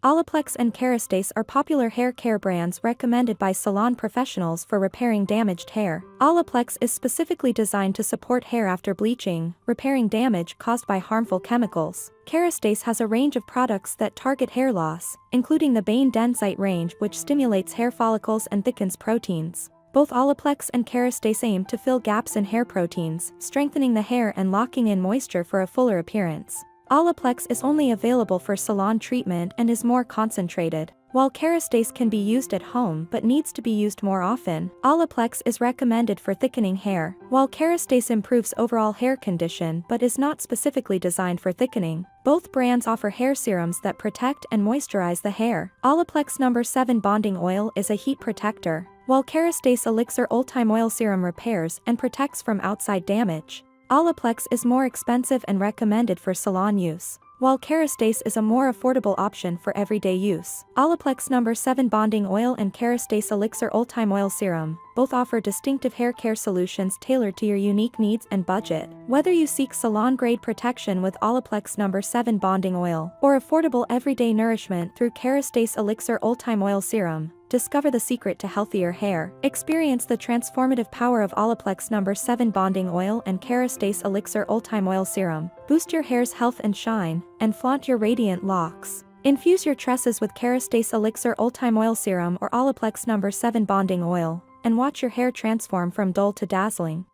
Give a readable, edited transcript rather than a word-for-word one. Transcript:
Olaplex and Kerastase are popular hair care brands recommended by salon professionals for repairing damaged hair. Olaplex is specifically designed to support hair after bleaching, repairing damage caused by harmful chemicals. Kerastase has a range of products that target hair loss, including the Bane Densite range, which stimulates hair follicles and thickens proteins. Both Olaplex and Kerastase aim to fill gaps in hair proteins, strengthening the hair and locking in moisture for a fuller appearance. Olaplex is only available for salon treatment and is more concentrated, while Kerastase can be used at home but needs to be used more often. Olaplex is recommended for thickening hair, while Kerastase improves overall hair condition but is not specifically designed for thickening. Both brands offer hair serums that protect and moisturize the hair. Olaplex No. 7 Bonding Oil is a heat protector, while Kerastase Elixir Ultime Oil Serum repairs and protects from outside damage. Olaplex is more expensive and recommended for salon use, while Kerastase is a more affordable option for everyday use. Olaplex No. 7 Bonding Oil and Kerastase Elixir Ultime Oil Serum both offer distinctive hair care solutions tailored to your unique needs and budget. Whether you seek salon-grade protection with Olaplex No. 7 Bonding Oil or affordable everyday nourishment through Kerastase Elixir Ultime Oil Serum, discover the secret to healthier hair. Experience the transformative power of Olaplex No. 7 Bonding Oil and Kerastase Elixir Ultime Oil Serum. Boost your hair's health and shine, and flaunt your radiant locks. Infuse your tresses with Kerastase Elixir Ultime Oil Serum or Olaplex No. 7 Bonding Oil, and watch your hair transform from dull to dazzling.